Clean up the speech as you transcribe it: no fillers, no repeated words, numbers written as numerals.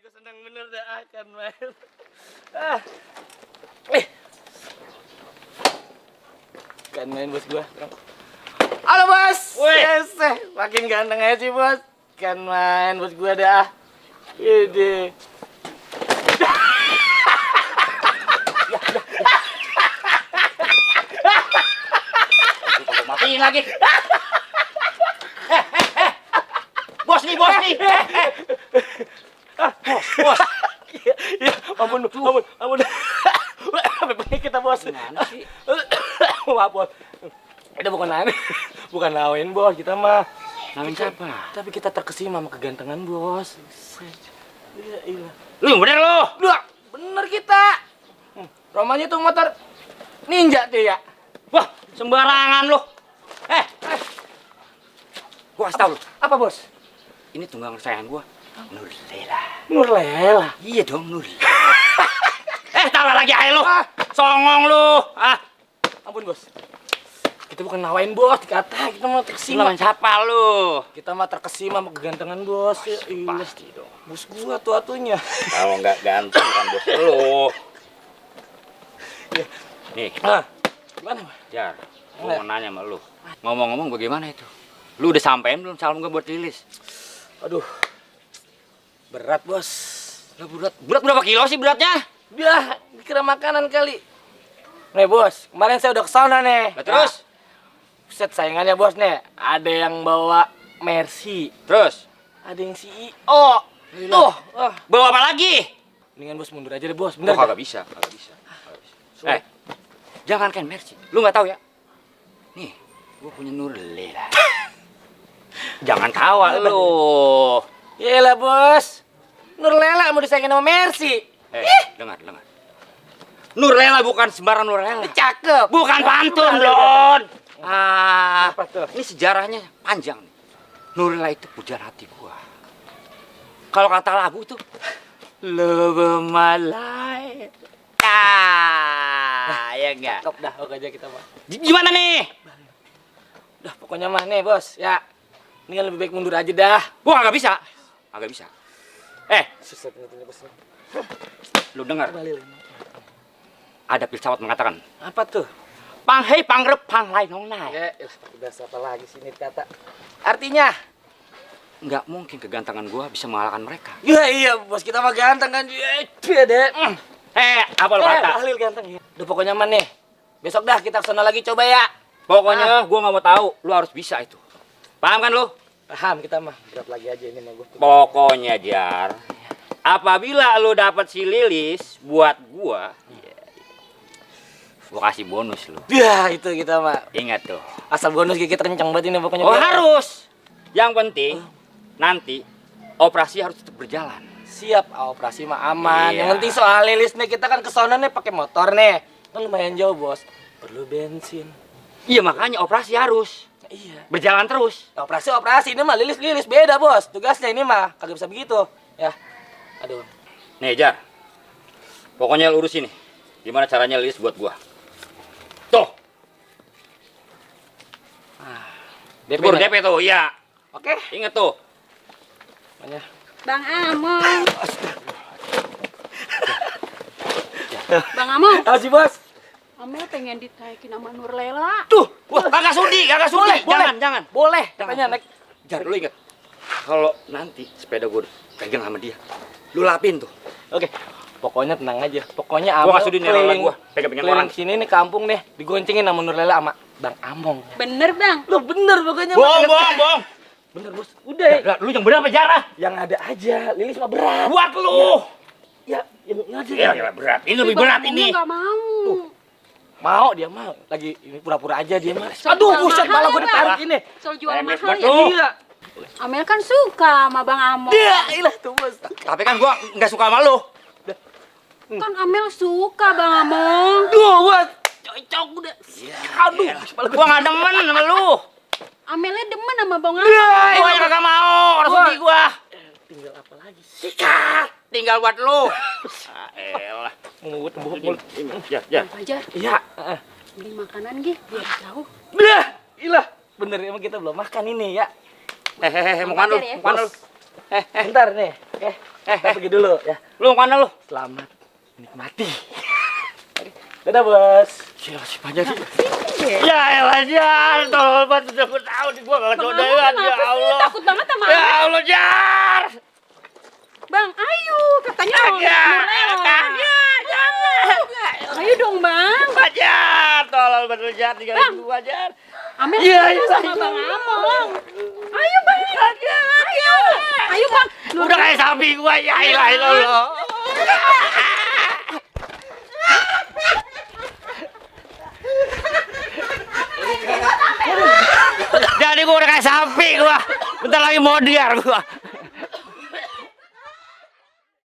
gue seneng bener dah akan main. Kan main bos gua. Halo bos. Yes, makin ganteng aja sih bos. Kan main bos gua dah. Ide. Matiin lagi. Bos nih, bos nih. Bos. Ya, ampun. Sampai pengen kita bos. Gimana sih? Maaf bos. Itu bukan nawain bos, kita mah. Nawain siapa? Tapi kita terkesima sama kegantengan bos. Iya. Lu yang bener lu. Duh, bener kita. Romanya tuh motor ninja tuh ya. Wah, sembarangan lu. Gua kasih tau lu. Apa bos? Ini tunggang kesayangan gua, Nurlela. Nurlela. Iya dong, Nur. Tawa lagi aja lu. Songong lu. Ampun bos. Kita bukan nawain bos, dikata kita mau terkesima. Nawain siapa lu? Kita mah terkesima sama kegantengan bos. Pasti dong. Bos gua tuh-atunya. Kalau nggak ganteng kan bos lu. Ya. Nih, Gimana? Jar, gua mau nanya sama lu. Ngomong-ngomong bagaimana itu? Lu udah sampein belum salam gua buat Lilis? Aduh. Berat bos. Lah berat berapa kilo sih beratnya? Dia dikira makanan kali. Nih bos, kemarin saya udah kesana nih. Lah terus? Set sayangannya bos nih. Ada yang bawa Mercy. Terus? Ada yang CEO. Tuh. Bawa apa lagi? Mendingan bos mundur aja deh bos. Oh, kagak bisa. Jangankan Mercy, lu nggak tahu ya? Nih, gua punya Nurlela. Jangan tawa lu. Yaelah bos. Nurlela mau disayangin sama Mercy. Dengar. Nurlela bukan sembarang Nurlela. Cakep. Bukan pantun, Lon. Apa tuh? Ini sejarahnya panjang nih. Nurlela itu pujaan hati gua. Kalau kata lagu itu Love my life. Ya enggak? Cakep dah, oke aja kita mah. Gimana nih? Udah pokoknya mah nih bos, ya. Ini kan lebih baik mundur aja dah. Gua kagak bisa. Susah ternyata bos. Lu dengar? Ada filsafat mengatakan, Apa tuh? panghei pangrep panglai nong nai. Ya, bahasa apa lagi sih ini kata? Artinya? Nggak mungkin kegantengan gua bisa mengalahkan mereka. Ya iya bos, kita mah ganteng kan. Iya deh. Apa lu kata? Halil ganteng ya. Udah pokoknya mah nih. Besok dah kita kesana lagi coba ya. Pokoknya gua nggak mau tahu, lu harus bisa itu. Paham kan lu? Paham kita mah. Berat lagi aja ini mah gua. Pokoknya Jar, apabila lu dapat si Lilis buat gua kasih bonus lu. Ya itu kita mah. Ingat tuh. Asal bonus kita kencang banget ini pokoknya. Oh harus. Yang penting nanti operasi harus tetap berjalan. Siap, operasi mah aman. Iya. Yang penting soal Lilis nih kita kan kesana nih pakai motor nih. Kan lumayan jauh bos. Perlu bensin. Iya makanya operasi harus Iya. berjalan terus. Operasi ini mah Lilis beda bos. Tugasnya ini mah kagak bisa begitu. Ya. Aduh. Nih Jar, pokoknya lu urus ini. Gimana caranya Lilis buat gua? Tuh. DP, DP tuh, iya. Oke. Ingat tuh. Makanya. Bang Among. Bang Among. Tahu sih bos. Amel pengen ditaikin sama Nurlela. Tuh, wah kagak sudi. Jangan. Boleh. Jangan. Katanya naik. Jar, lu ingat. Kalau nanti sepeda gua pegang sama dia, lu lapin tuh. Oke. Pokoknya tenang aja. Pokoknya Gua Among nggak sudi neror gua. Pegang-pegang orang. sini nih kampung nih digoncengin sama Nurlela sama Bang Among. Bener bang. Lu bener pokoknya. Bohong. Bener bos. Udah. Lu yang berapa Jar? Yang ada aja. Lilis mah berat. Buat lu. Ya, yang aja. Ya berat. Ini lebih berat ini. Nggak mau. Mau dia mah. Lagi ini pura-pura aja dia mah. Soal Aduh, jual buset mahal malah ya, gue Bang? ditarik ini. Soal jual Remes mahal ya. betul. Iya. Amel kan suka sama Bang Among. Iya, ilah tuh bos. Tapi kan gua nggak suka sama lu. Kan Amel suka Bang Among. Duh, bos. Cocok udah. Aduh, Gua nggak demen sama lu. Amelnya demen sama Bang Among. Gua yang kagak mau, harus Wah. sudi gua. Tinggal apa lagi? Sikat. Tinggal buat lu. Elah. Mulut. Ya. Fajar, Iya. beli makanan gih biar jauh. Dah, ilah. Bener emang kita belum makan ini ya. Mau kemana lu? Fajar ya. Mau kemana lu? Bentar nih. Oke, kita pergi dulu ya. Lu mana lu? Selamat menikmati. Dadah, Bos. Siapa sih banyak sih? Ya elah, Jar. Tolong bantu, aku tahu nih gua enggak Bang codean, Among ya kenapa sih? Allah. Takut banget sama Ya Amel. Allah, Jar. Bang, ayo. Katanya mau Kagak, Nurlela. kagak, jangan. Ayo dong, Bang. Jar, tolong bantu Jar, tinggalin gua, Jar. Amel Iya, ketemu iya, sama iya. Bang Among. Ayo, Bang. Ayo. Ayo, Bang. Udah kayak sapi gua, ya ilah ilah. Jadi gua udah kayak sapi gua. Bentar lagi mau diar gua.